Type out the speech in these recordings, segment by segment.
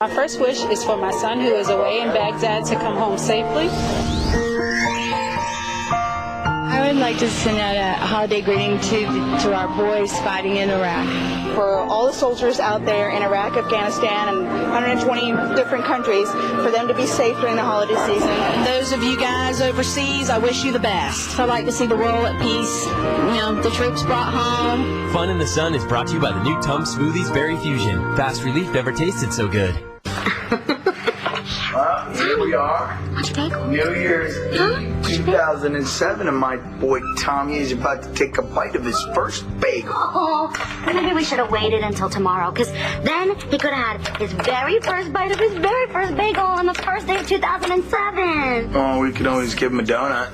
My first wish is for my son who is away in Baghdad to come home safely. I would like to send out a holiday greeting to our boys fighting in Iraq. For all the soldiers out there in Iraq, Afghanistan, and 120 different countries, for them to be safe during the holiday season. And those of you guys overseas, I wish you the best. I'd like to see the world at peace, the troops brought home. Fun in the Sun is brought to you by the new Tums Smoothies Berry Fusion. Fast relief never tasted so good. Well, here we are. New Year's 2007, and my boy Tommy is about to take a bite of his first bagel. Oh, maybe we should have waited until tomorrow, because then he could have had his very first bite of his very first bagel on the first day of 2007. Oh, we could always give him a donut.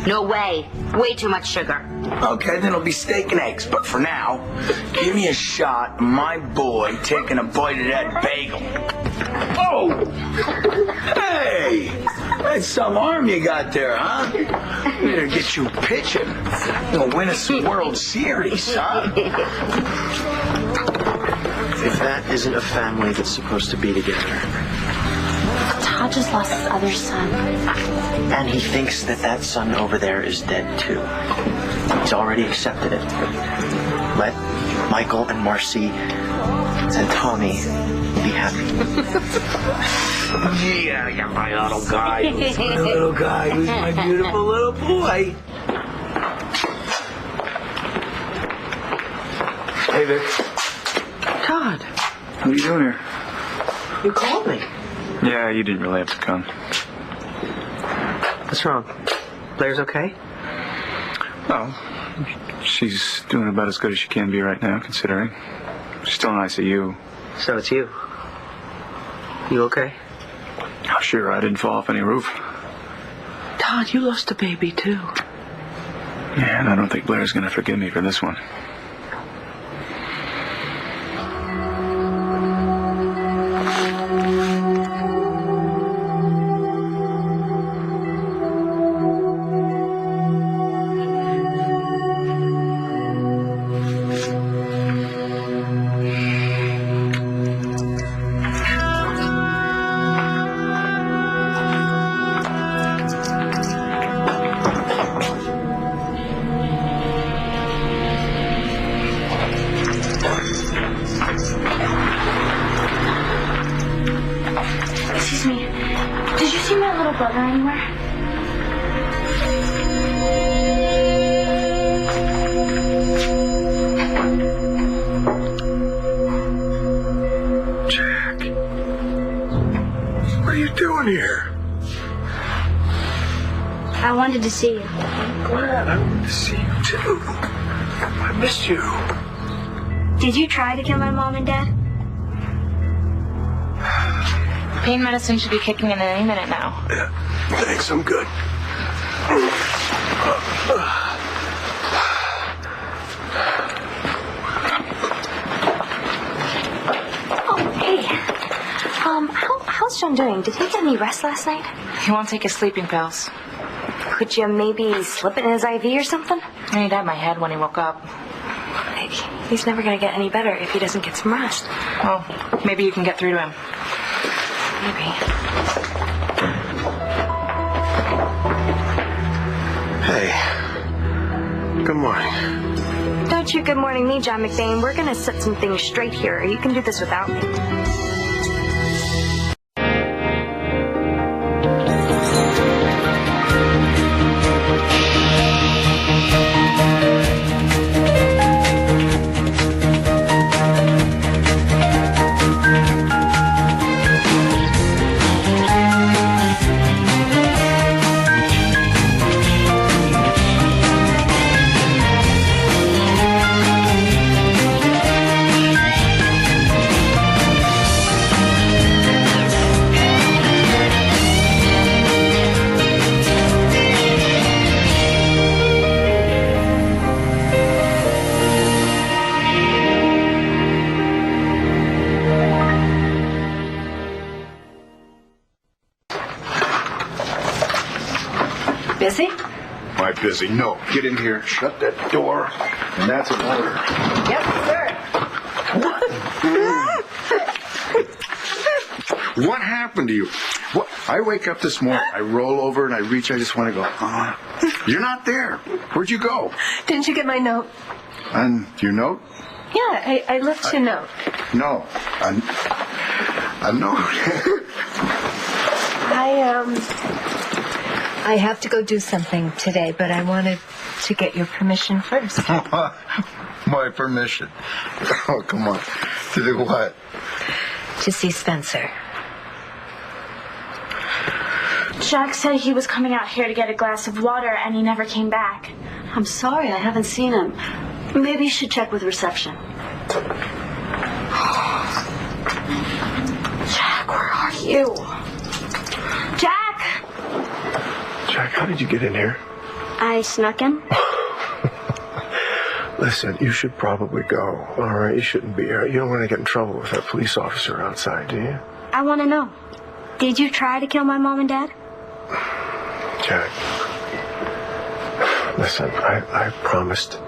No way. Way too much sugar. Okay, then it'll be steak and eggs. But for now, give me a shot of my boy taking a bite of that bagel. Oh! Hey! That's some arm you got there, huh? Better get you pitching. You'll win us some World Series, huh? If that isn't a family that's supposed to be together. Todd just lost his other son. And he thinks that son over there is dead, too. He's already accepted it. Let Michael and Marcy and Tommy be happy. Yeah, my little guy. Who's my little guy? Who's my beautiful little boy? Hey, Vic. Todd. What are you doing here? You called me. Yeah, you didn't really have to come. What's wrong? Blair's okay? Oh, she's doing about as good as she can be right now, considering. She's still in ICU. So it's you. You okay? Oh, sure, I didn't fall off any roof. Todd, you lost a baby, too. Yeah, and I don't think Blair's gonna forgive me for this one. Excuse me. Did you see my little brother anywhere? Jack. What are you doing here? I wanted to see you. I'm glad. I wanted to see you, too. I missed you. Did you try to kill my mom and dad? Pain medicine should be kicking in any minute now. Yeah, thanks. I'm good. Oh, hey. How's John doing? Did he get any rest last night? He won't take his sleeping pills. Could you maybe slip it in his IV or something? I need to have my head when he woke up. He's never going to get any better if he doesn't get some rest. Well, maybe you can get through to him. Maybe. Hey. Good morning. Don't you good morning me, John McBain. We're going to set some things straight here. You can do this without me. Busy? Why busy? No. Get in here, shut that door, and that's an order. Yes, sir. What happened to you? What? I wake up this morning, I roll over and I reach, I just want to go, you're not there. Where'd you go? Didn't you get my note? And your note? Yeah, I left you a note. No. A note? I have to go do something today, but I wanted to get your permission first. My permission? Oh, come on. To do what? To see Spencer. Jack said he was coming out here to get a glass of water, and he never came back. I'm sorry, I haven't seen him. Maybe you should check with reception. Jack, where are you? Jack! Jack, how did you get in here? I snuck in. Listen, you should probably go. All right, you shouldn't be here. You don't want to get in trouble with that police officer outside, do you? I want to know. Did you try to kill my mom and dad? Jack, listen, I promised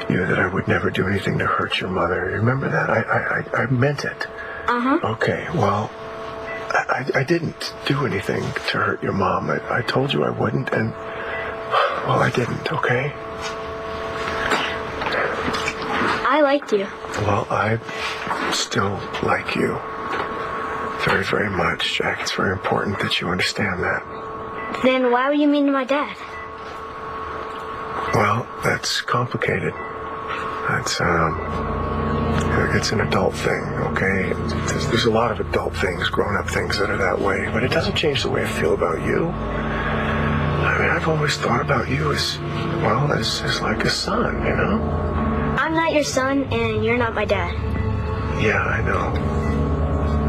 you that I would never do anything to hurt your mother. You remember that? I meant it. Uh-huh. Okay, well, I didn't do anything to hurt your mom. I told you I wouldn't, and, well, I didn't, okay? I liked you. Well, I still like you. Very, very much, Jack. It's very important that you understand that. Then why were you mean to my dad? Well, that's complicated. That's, it's an adult thing, okay? There's a lot of adult things, grown-up things that are that way, but it doesn't change the way I feel about you. I mean, I've always thought about you as, well, as like a son, you know? I'm not your son, and you're not my dad. Yeah, I know.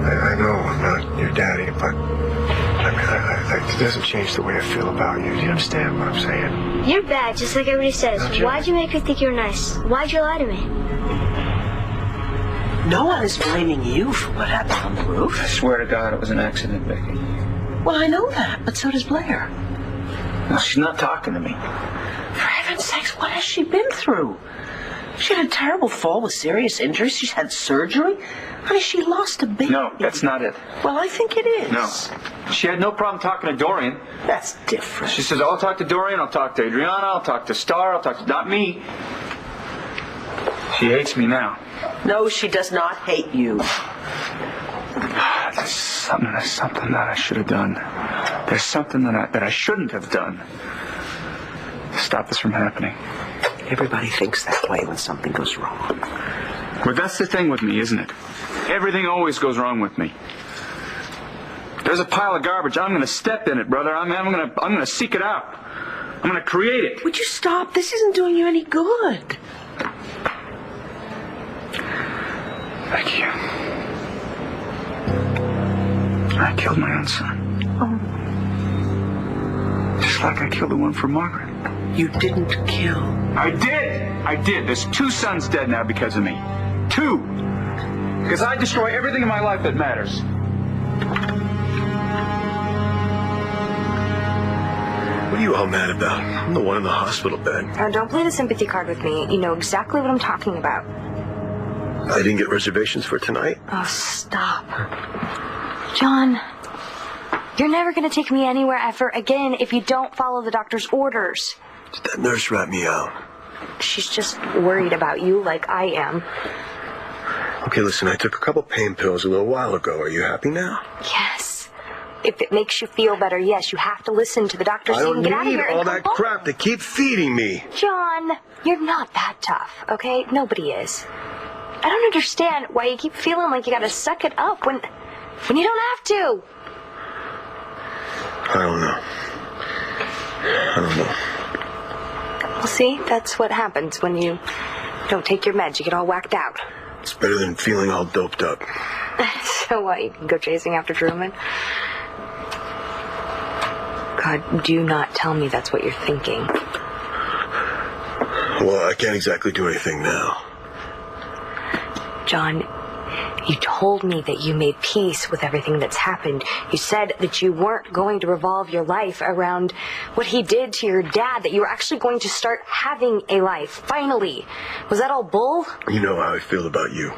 I know I'm not your daddy, but I mean, it doesn't change the way I feel about you. Do you understand what I'm saying? You're bad, just like everybody says. Why'd you make me think you were nice? Why'd you lie to me? No one is blaming you for what happened on the roof. I swear to God it was an accident, Becky. Well, I know that, but so does Blair. No, she's not talking to me. For heaven's sakes, what has she been through? She had a terrible fall with serious injuries. She's had surgery. Honey, she lost a baby. No, that's not it. Well, I think it is. No. She had no problem talking to Dorian. That's different. She says, I'll talk to Dorian, I'll talk to Adriana, I'll talk to Star, I'll talk to... Not me. She hates me now. No, she does not hate you. There's something that I should have done. There's something that I shouldn't have done to stop this from happening. Everybody thinks that way when something goes wrong. Well, that's the thing with me, isn't it? Everything always goes wrong with me. There's a pile of garbage. I'm going to step in it, brother. I'm going to seek it out. I'm going to create it. Would you stop? This isn't doing you any good. Thank you. I killed my own son. Oh. Just like I killed the one for Margaret. You didn't kill. I did. There's 2 sons dead now because of me. 2. Because I destroy everything in my life that matters. What are you all mad about? I'm the one in the hospital bed. Oh, don't play the sympathy card with me. You know exactly what I'm talking about. I didn't get reservations for tonight. Oh, stop. John, you're never going to take me anywhere ever again if you don't follow the doctor's orders. Did that nurse rat me out? She's just worried about you like I am. Okay, listen, I took a couple pain pills a little while ago. Are you happy now? Yes. If it makes you feel better, yes, you have to listen to the doctor so you can get out of here. I don't need all that crap. They keep feeding me. John, you're not that tough, okay? Nobody is. I don't understand why you keep feeling like you gotta suck it up when you don't have to. I don't know. Well, see, that's what happens when you don't take your meds. You get all whacked out. It's better than feeling all doped up. So what, you can go chasing after Truman? God, do not tell me that's what you're thinking. Well, I can't exactly do anything now. John, you told me that you made peace with everything that's happened. You said that you weren't going to revolve your life around what he did to your dad, that you were actually going to start having a life, finally. Was that all bull? You know how I feel about you.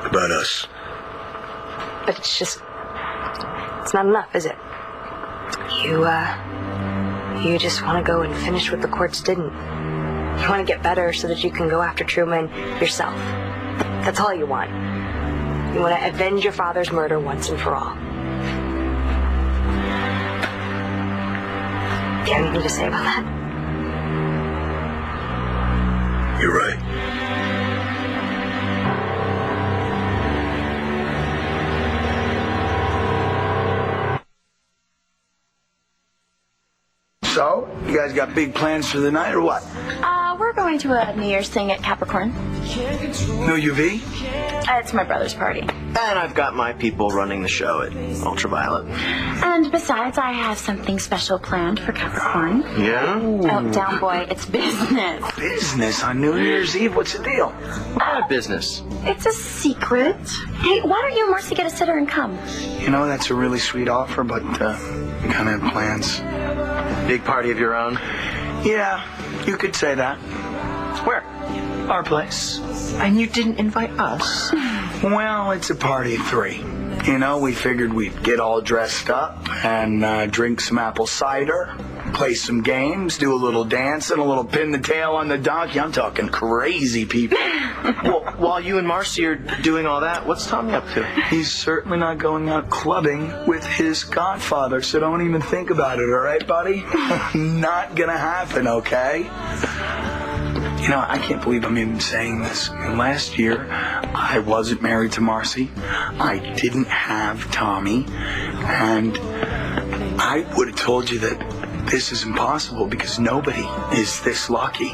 About us. but it's not enough, is it? You just want to go and finish what the courts didn't. You want to get better so that you can go after Truman yourself. That's all you want. You want to avenge your father's murder once and for all. Do you have anything to say about that? You're right. So, you guys got big plans for the night or what? We're going to a New Year's thing at Capricorn. No UV? It's my brother's party. And I've got my people running the show at Ultraviolet. And besides, I have something special planned for Capricorn. Yeah? Oh, down boy, it's business. Business on New Year's Eve? What's the deal? What business? It's a secret. Hey, why don't you and Marcy get a sitter and come? You know, that's a really sweet offer, but we kind of have plans. Big party of your own? Yeah, you could say that. Where? Our place. And you didn't invite us? Well, it's a party of 3. You know, we figured we'd get all dressed up and drink some apple cider, play some games, do a little dancing, a little pin the tail on the donkey. I'm talking crazy people. Well, while you and Marcy are doing all that, what's Tommy up to? He's certainly not going out clubbing with his godfather, so don't even think about it, all right, buddy? Not gonna happen, okay? You know, I can't believe I'm even saying this. Last year, I wasn't married to Marcy. I didn't have Tommy. And I would have told you that this is impossible because nobody is this lucky.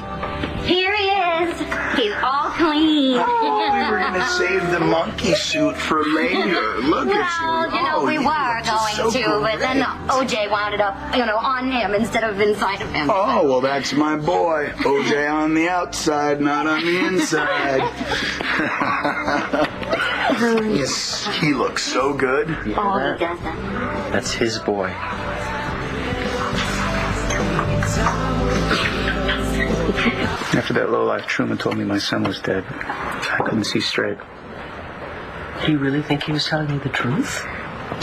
Here he is. He's all clean. Oh, we were going to save the monkey suit for later. Look at you. Well, you know, we were going so to, but then OJ wound up, on him instead of inside of him. Oh, well, that's my boy. OJ on the outside, not on the inside. Yes, he looks so good. Oh, he does that. That's his boy. After that lowlife Truman told me my son was dead, I couldn't see straight. Do you really think he was telling you the truth?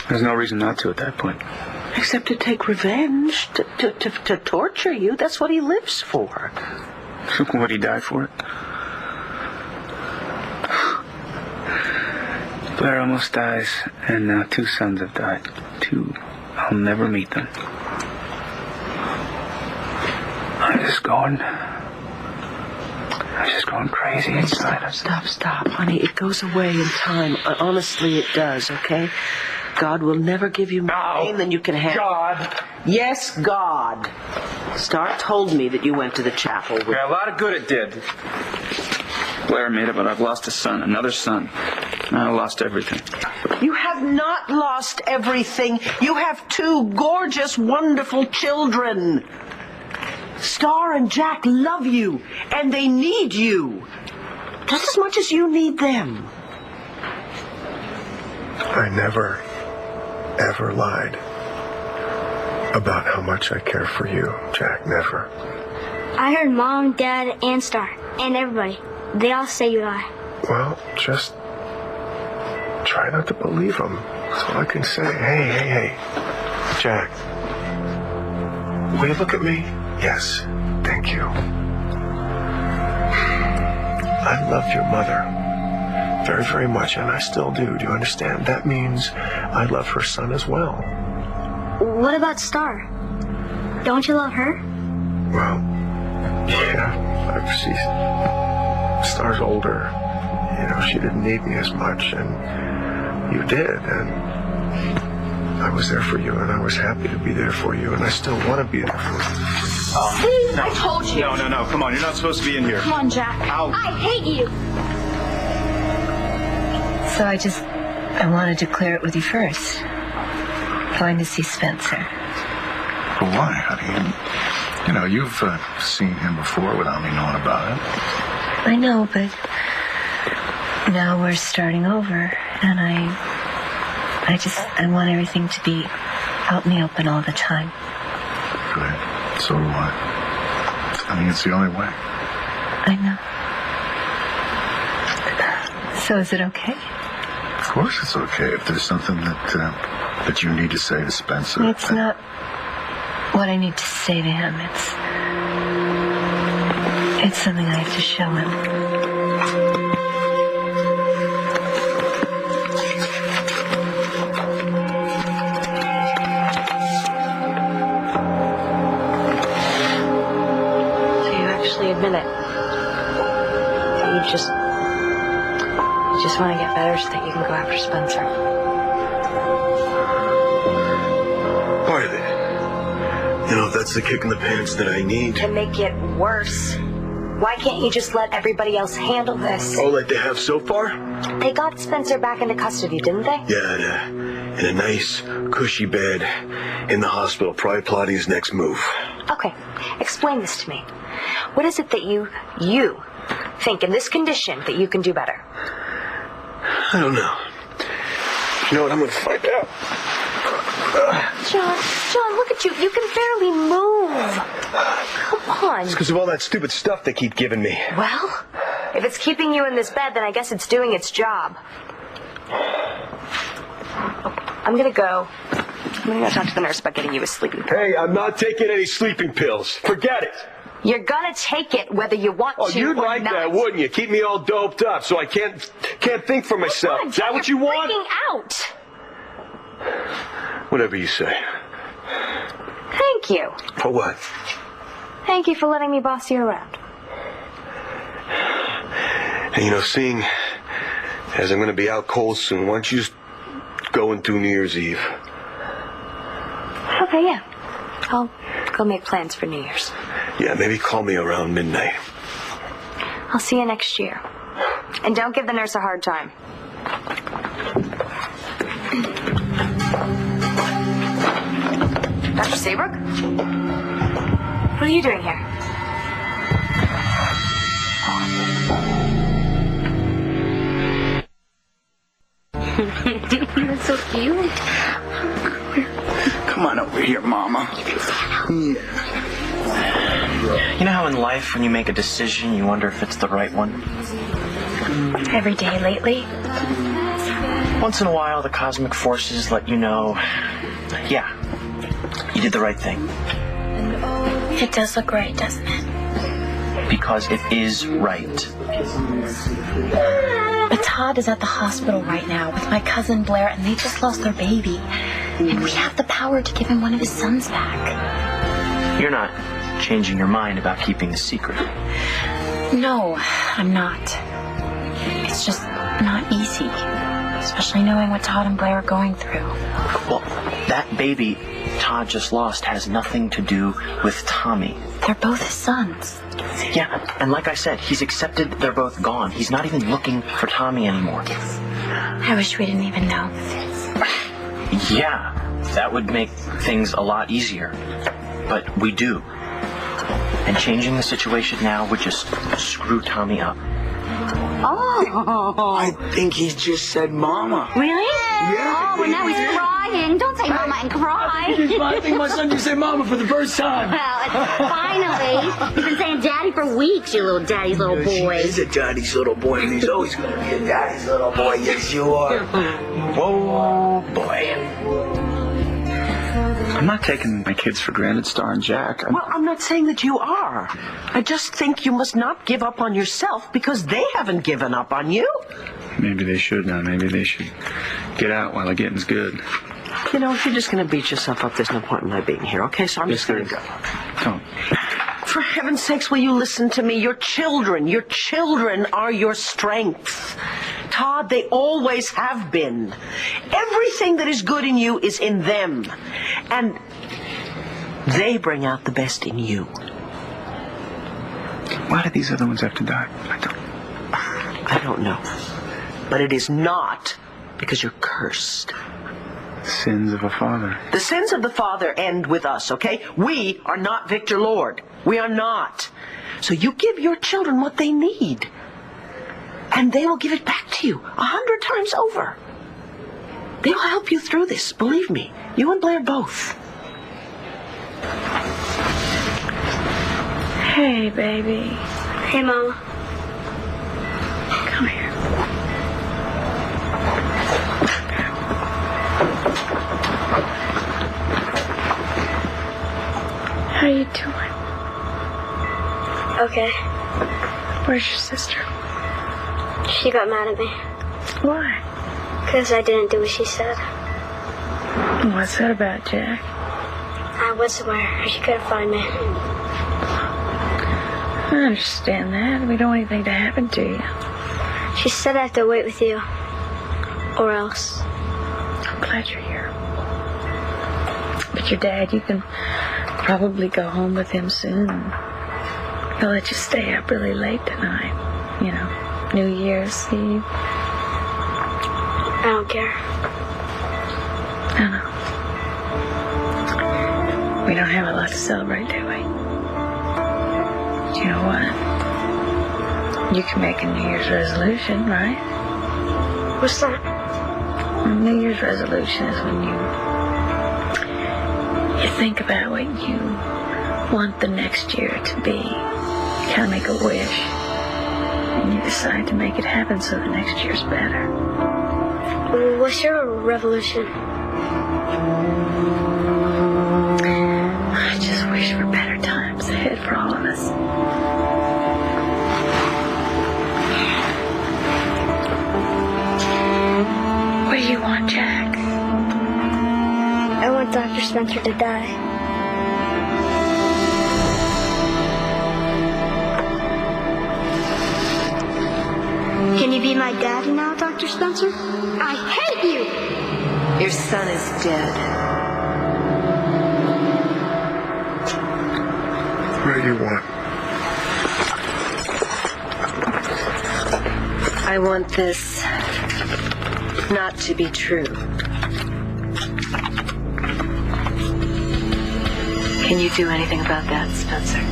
There's no reason not to at that point. Except to take revenge, to torture you. That's what he lives for. Would he die for it? Blair almost dies, and now 2 sons have died. 2. I'll never meet them. I'm just going crazy inside. Stop, honey. It goes away in time. Honestly, it does, okay? God will never give you more pain than you can handle. God! Yes, God. Star told me that you went to the chapel with... Yeah, a lot of good it did. Blair made it, but I've lost a son, another son. I lost everything. You have not lost everything. You have 2 gorgeous, wonderful children. Star and Jack love you, and they need you. Just as much as you need them. I never, ever lied about how much I care for you, Jack. Never. I heard Mom, Dad, and Star, and everybody. They all say you lie. Well, just try not to believe them. That's all I can say. Hey. Jack, will you look at me? Yes, thank you. I loved your mother very, very much, and I still do. Do you understand? That means I love her son as well. What about Star? Don't you love her? Well, yeah, Star's older. She didn't need me as much, and you did, and I was there for you, and I was happy to be there for you, and I still want to be there for you. See? I told you. No. Come on, you're not supposed to be in here. Come on, Jack. Out. I hate you. So I wanted to clear it with you first. Going to see Spencer. Well, why, honey? You've seen him before without me knowing about it. I know, but now we're starting over, and I want everything to be out in the open all the time. Good. So do I. It's the only way. I know. So is it okay? course it's okay if there's something that you need to say to Spencer. It's not what I need to say to him. It's something I have to show him. So you actually admit it. You just want to get better so that you can go after Spencer. Partly. If that's the kick in the pants that I need. To make it worse. Why can't you just let everybody else handle this? Oh, like they have so far? They got Spencer back into custody, didn't they? Yeah, in a nice, cushy bed in the hospital, probably plotting his next move. Okay, explain this to me. What is it that you think in this condition that you can do better? I don't know. You know what? I'm going to find out. John, look at you. You can barely move. Come on. It's because of all that stupid stuff they keep giving me. Well, if it's keeping you in this bed, then I guess it's doing its job. I'm going to go talk to the nurse about getting you a sleeping pill. Hey, I'm not taking any sleeping pills. Forget it. You're going to take it whether you want to or not. Oh, you'd like that, wouldn't you? Keep me all doped up so I can't think for myself. Is that what you want? You're freaking out. Whatever you say. Thank you. For what? Thank you for letting me boss you around. And seeing as I'm going to be out cold soon, why don't you just go and do New Year's Eve? Okay, yeah. I'll go make plans for New Year's. Yeah, maybe call me around midnight. I'll see you next year. And don't give the nurse a hard time. Dr. Saybrook? What are you doing here? You're so cute. Come on over here, Mama. You know how in life, when you make a decision, you wonder if it's the right one? Every day lately? Once in a while, the cosmic forces let you know, yeah, you did the right thing. It does look right, doesn't it? Because it is right. But Todd is at the hospital right now with my cousin Blair, and they just lost their baby. And we have the power to give him one of his sons back. You're not changing your mind about keeping the secret. No, I'm not. It's just not easy. Especially knowing what Todd and Blair are going through. Well, that baby Todd just lost has nothing to do with Tommy. They're both his sons. Yeah, and like I said, he's accepted they're both gone. He's not even looking for Tommy anymore. I wish we didn't even know. Yeah, that would make things a lot easier. But we do. And changing the situation now would just screw Tommy up. Oh. I think he just said Mama. Really? Yeah. Oh, and now he's crying. Don't say Mama and cry. I think my son just said Mama for the first time. Well, finally. He's been saying Daddy for weeks, you little daddy's little boy. He is a daddy's little boy, and he's always going to be a daddy's little boy. Yes, you are. Whoa, boy. I'm not taking my kids for granted, Star and Jack. Well, I'm not saying that you are. I just think you must not give up on yourself because they haven't given up on you. Maybe they should now. Maybe they should get out while the getting's good. If you're just going to beat yourself up, there's no point in my being here, okay? So I'm just going to go. Don't. For heaven's sakes, will you listen to me? Your children are your strength. Todd, they always have been. Everything that is good in you is in them. And they bring out the best in you. Why did these other ones have to die? I don't know. But it is not because you're cursed. Sins of a father. The sins of the father end with us, okay? We are not Victor Lord. We are not. So you give your children what they need. And they will give it back to you 100 times over. They'll help you through this, believe me. You and Blair both. Hey, baby. Hey, Mom. Come here. Okay. Where's your sister? She got mad at me. Why? Because I didn't do what she said. What's that about, Jack? I went somewhere. She couldn't find me. I understand that. We don't want anything to happen to you. She said I have to wait with you. Or else. I'm glad you're here. But your dad, you can probably go home with him soon. He'll let you stay up really late tonight. You know, New Year's Eve. I don't care. I know. We don't have a lot to celebrate, do we? Do you know what? You can make a New Year's resolution, right? What's that? A New Year's resolution is when you think about what you want the next year to be. You kind of make a wish. And you decide to make it happen so the next year's better. What's your revolution? I just wish for better times ahead for all of us. What do you want, Jack? I want Dr. Spencer to die. Can you be my daddy now, Dr. Spencer? I hate you! Your son is dead. What do you want? I want this not to be true. Can you do anything about that, Spencer?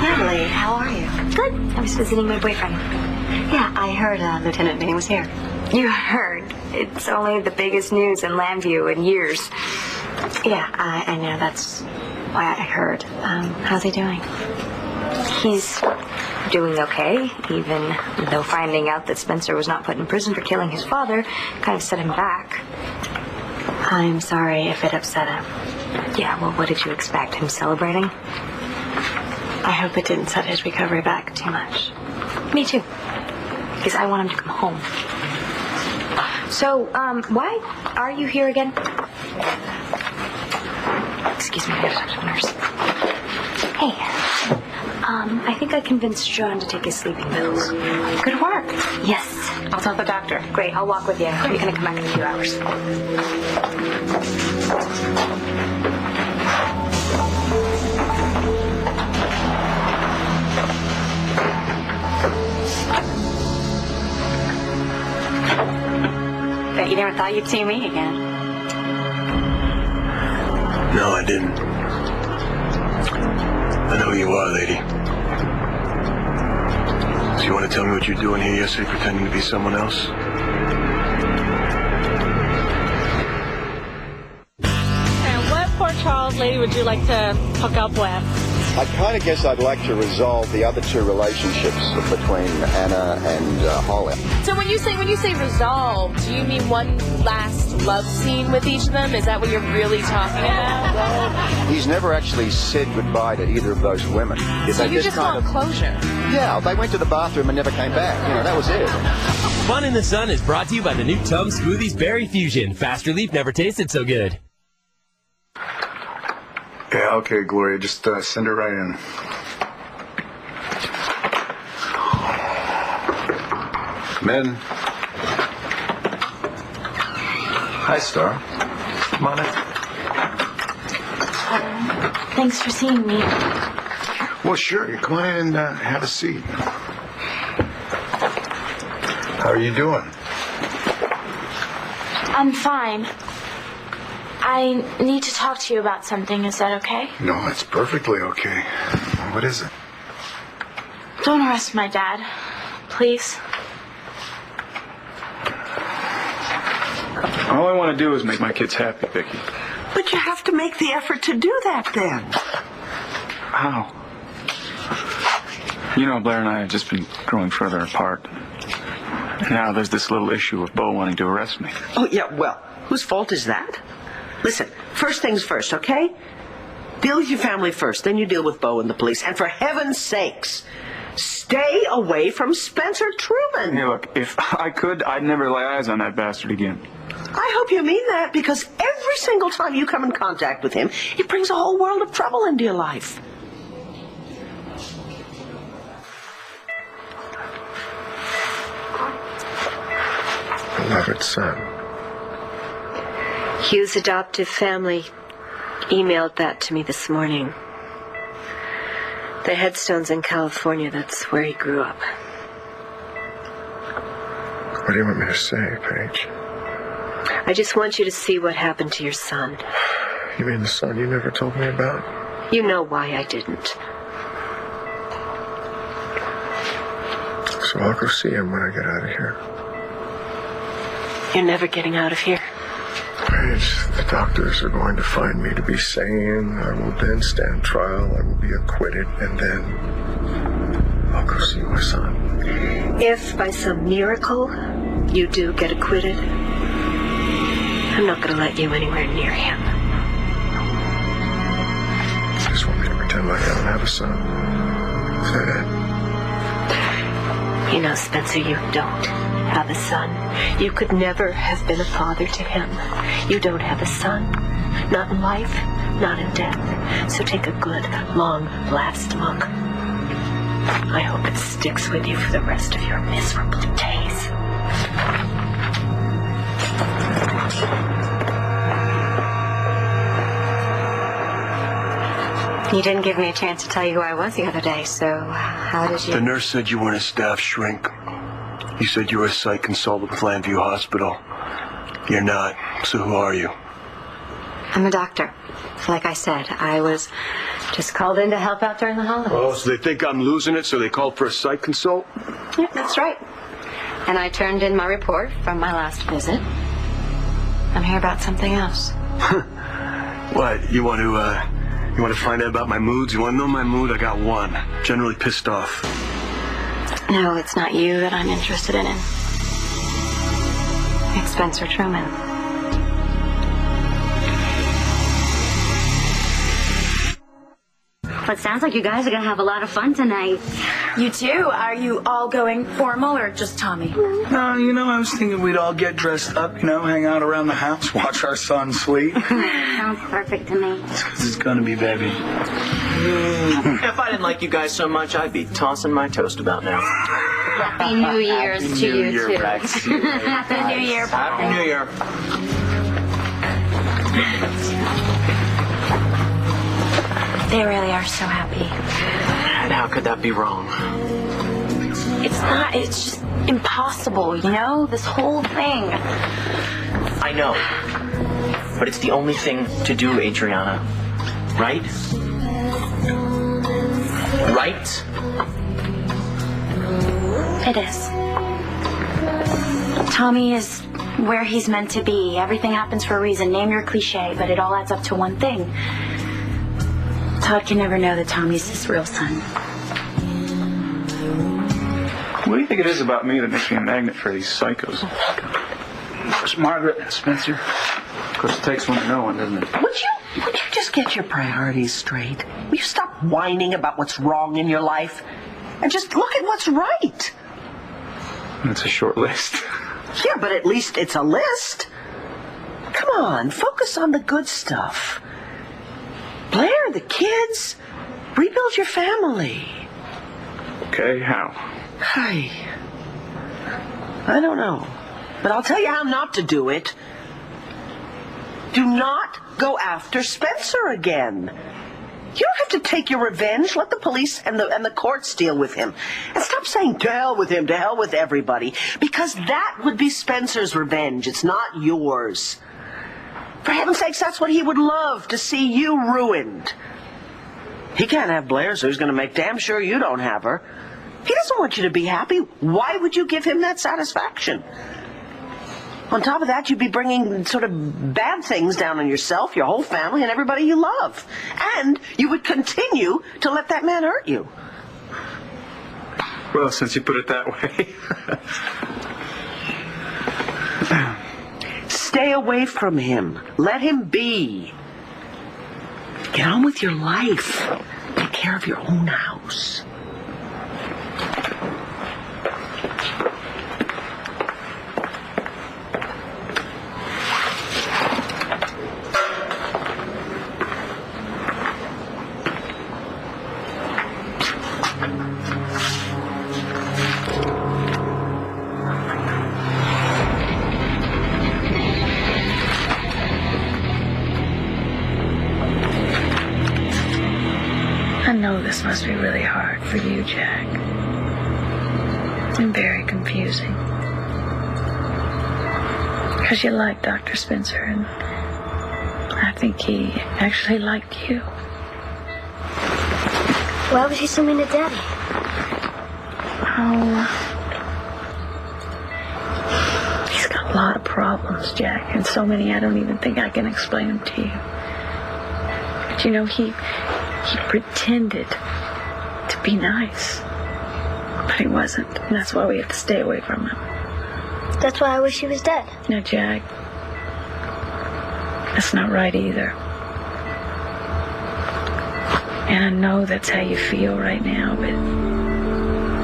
Natalie, how are you? Good. I was visiting my boyfriend. Yeah, I heard Lieutenant Minnie was here. You heard? It's only the biggest news in Lambview in years. Yeah, I know. That's why I heard. How's he doing? He's doing okay, even though finding out that Spencer was not put in prison for killing his father kind of set him back. I'm sorry if it upset him. Yeah, well, what did you expect? Him celebrating? I hope it didn't set his recovery back too much. Me too. Because I want him to come home. So, why are you here again? Excuse me, I gotta talk to the nurse. Hey, I think I convinced John to take his sleeping pills. Good work. Yes. I'll tell the doctor. Great, I'll walk with you. You're gonna come back in a few hours. Bet you never thought you'd see me again. No, I didn't. I know who you are, lady. So you want to tell me what you're doing here yesterday, pretending to be someone else? And what poor Charles lady would you like to hook up with? I kind of guess I'd like to resolve the other two relationships between Anna and Holly. So when you say resolve, do you mean one last love scene with each of them? Is that what you're really talking about? Well, he's never actually said goodbye to either of those women. So you just want closure? Yeah, they went to the bathroom and never came back. You know, that was it. Fun in the Sun is brought to you by the new Tums Smoothies Berry Fusion. Fast relief never tasted so good. Yeah, okay, Gloria, just send her right in. Come in. Hi, Star. Come on in. Thanks for seeing me. Well, sure. Come on in and have a seat. How are you doing? I'm fine. I need to talk to you about something. Is that okay? No, it's perfectly okay. What is it? Don't arrest my dad, please. All I want to do is make my kids happy, Vicky. But you have to make the effort to do that then. How? You know, Blair and I have just been growing further apart. Now there's this little issue of Bo wanting to arrest me. Oh, yeah, well, whose fault is that? Listen, first things first, okay? Deal with your family first, then you deal with Bo and the police. And for heaven's sakes, stay away from Spencer Truman. Hey, look, if I could, I'd never lay eyes on that bastard again. I hope you mean that, because every single time you come in contact with him, he brings a whole world of trouble into your life. Beloved son. Hugh's adoptive family emailed that to me this morning. The headstone's in California. That's where he grew up. What do you want me to say, Paige? I just want you to see what happened to your son. You mean the son you never told me about? You know why I didn't. So I'll go see him when I get out of here. You're never getting out of here. Paige, the doctors are going to find me to be sane. I will then stand trial. I will be acquitted, and then I'll go see my son. If by some miracle you do get acquitted, I'm not going to let you anywhere near him. You just want me to pretend like I don't have a son? Is that You know, Spencer, you don't have a son. You could never have been a father to him. You don't have a son. Not in life, not in death. So take a good, long, last look. I hope it sticks with you for the rest of your miserable days. You didn't give me a chance to tell you who I was the other day, so how did you... The nurse said you weren't a staff shrink. You said you were a psych consultant with Landview Hospital. You're not, so who are you? I'm a doctor. Like I said, I was just called in to help out during the holidays. Oh, so they think I'm losing it, so they called for a psych consult? Yep, that's right. And I turned in my report from my last visit. I'm here about something else. What, you want to find out about my moods? You want to know my mood? I got one. Generally pissed off. No, it's not you that I'm interested in. It's Spencer Truman. Well, it sounds like you guys are going to have a lot of fun tonight. You too? Are you all going formal or just Tommy? No, I was thinking we'd all get dressed up, hang out around the house, watch our son sleep. Sounds perfect to me. It's gonna be, baby. If I didn't like you guys so much, I'd be tossing my toast about now. Happy New Year's to you, too. Rex. Happy New Year. Happy New Year. They really are so happy. And how could that be wrong? It's not, it's just impossible, this whole thing. I know. But it's the only thing to do, Adriana. Right? Right? It is. Tommy is where he's meant to be. Everything happens for a reason. Name your cliche, but it all adds up to one thing. Todd can never know that Tommy's his real son. What do you think it is about me that makes me a magnet for these psychos? It's Margaret and Spencer. Of course, it takes one to know one, doesn't it? Would you just get your priorities straight? Will you stop whining about what's wrong in your life and just look at what's right? It's a short list. Yeah, but at least it's a list. Come on, focus on the good stuff. Blair, the kids, rebuild your family. Okay, how? Hey, I don't know, but I'll tell you how not to do it. Do not go after Spencer again. You don't have to take your revenge. Let the police and the courts deal with him. And stop saying, to hell with him, to hell with everybody. Because that would be Spencer's revenge. It's not yours. For heaven's sakes, that's what he would love, to see you ruined. He can't have Blair, so he's going to make damn sure you don't have her. He doesn't want you to be happy. Why would you give him that satisfaction? On top of that, you'd be bringing sort of bad things down on yourself, your whole family, and everybody you love. And you would continue to let that man hurt you. Well, since you put it that way. Stay away from him. Let him be. Get on with your life. Take care of your own house. I know this must be really hard for you, Jack. And very confusing. Because you like Dr. Spencer, and I think he actually liked you. Why was he so mean to Daddy? Oh. He's got a lot of problems, Jack, and so many I don't even think I can explain them to you. But you know, he pretended to be nice, but he wasn't, and that's why we have to stay away from him. That's why I wish he was dead. No, Jack, that's not right either. And I know that's how you feel right now, but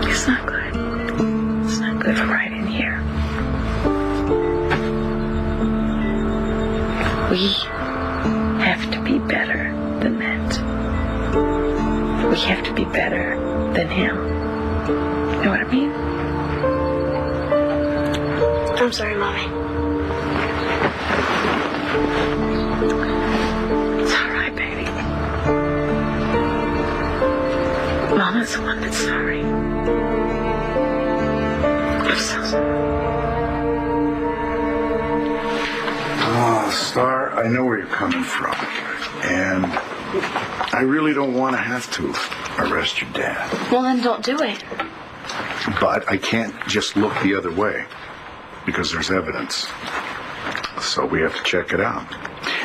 it's not good. It's not good right in here. We have to be better than that. We have to be better than him. You know what I mean? I'm sorry, Mommy. It's all right, baby. Mama's the one that's sorry. I'm so sorry. Oh, Star, I know where you're coming from. And I really don't want to have to arrest your dad. Well, then don't do it. But I can't just look the other way because there's evidence. So we have to check it out.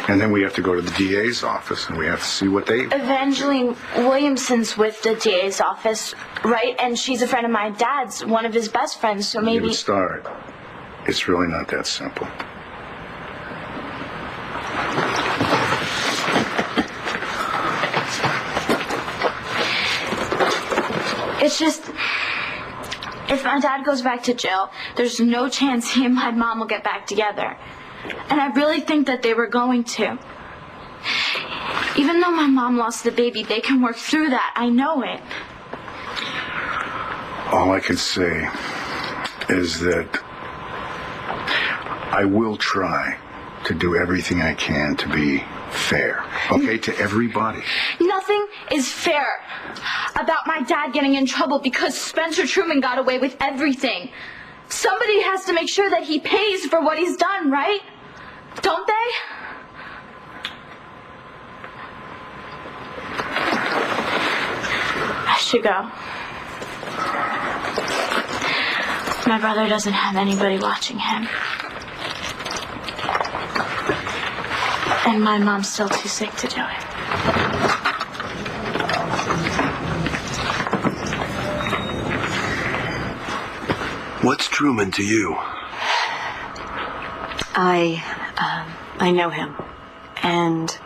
And then we have to go to the DA's office and we have to see what they... Evangeline Williamson's with the DA's office, right? And she's a friend of my dad's, one of his best friends, so maybe... You Star, it's really not that simple. It's just, if my dad goes back to jail, there's no chance he and my mom will get back together. And I really think that they were going to. Even though my mom lost the baby, they can work through that. I know it. All I can say is that I will try to do everything I can to be fair, okay, to everybody. Nothing is fair about my dad getting in trouble because Spencer Truman got away with everything. Somebody has to make sure that he pays for what he's done, right? Don't they? I should go. My brother doesn't have anybody watching him. And my mom's still too sick to do it. What's Truman to you? I know him. And,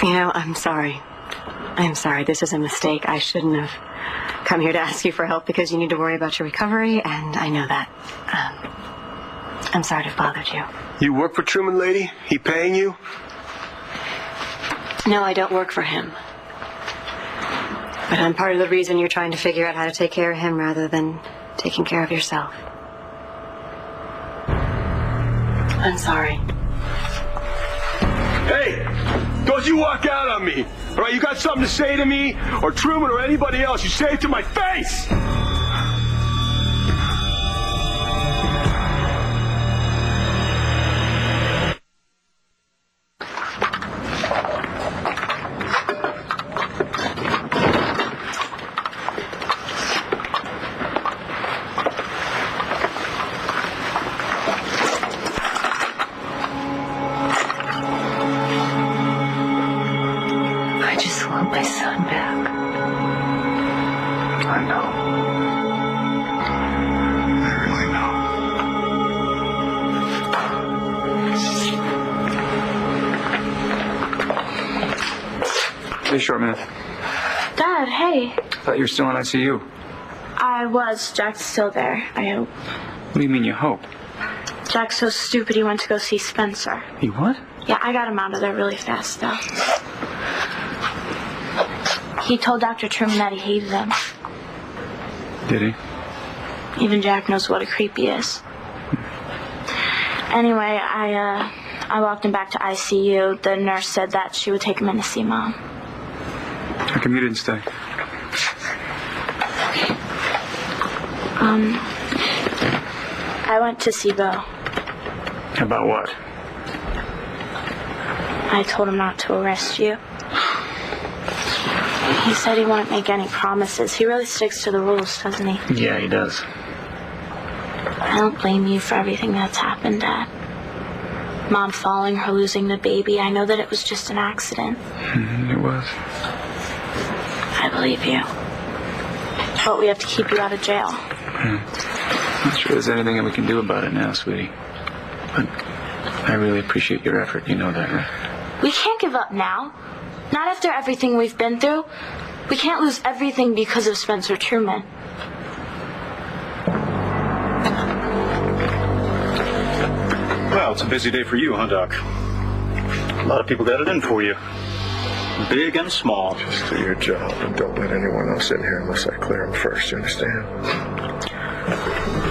you know, I'm sorry. I'm sorry. This is a mistake. I shouldn't have come here to ask you for help because you need to worry about your recovery, and I know that. I'm sorry to have bothered you. You work for Truman, lady? He paying you? No, I don't work for him. But I'm part of the reason you're trying to figure out how to take care of him rather than taking care of yourself. I'm sorry. Hey, don't you walk out on me. All right, you got something to say to me or Truman or anybody else, you say it to my face. I just want my son back. I know. Hey, short man. Dad, hey. Thought you were still in ICU. I was. Jack's still there, I hope. What do you mean you hope? Jack's so stupid he went to go see Spencer. He what? Yeah, I got him out of there really fast, though. He told Dr. Truman that he hated him. Did he? Even Jack knows what a creep he is. Anyway, I walked him back to ICU. The nurse said that she would take him in to see Mom. How come you didn't stay? I went to see Bo. About what? I told him not to arrest you. He said he wouldn't make any promises. He really sticks to the rules, doesn't he? Yeah, he does. I don't blame you for everything that's happened, Dad. Mom falling, her losing the baby. I know that it was just an accident. It was. I believe you. But we have to keep you out of jail. I'm not sure there's anything that we can do about it now, sweetie. But I really appreciate your effort. You know that, right? We can't give up now. Not after everything we've been through. We can't lose everything because of Spencer Truman. Well, it's a busy day for you, huh, Doc? A lot of people got it in for you. Big and small. Just do your job and don't let anyone else in here unless I clear them first, you understand?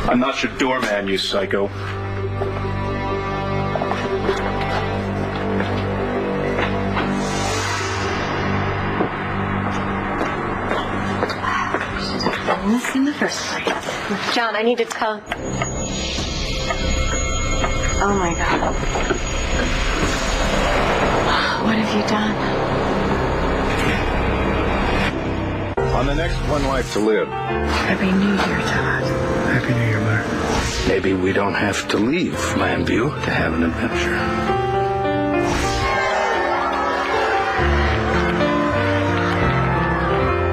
I'm not your doorman, you psycho. This in the first place. John, I need to tell... Oh, my God. What have you done? On the next One Life to Live. Happy New Year, Todd. Happy New Year, Larry. Maybe we don't have to leave Landview to have an adventure.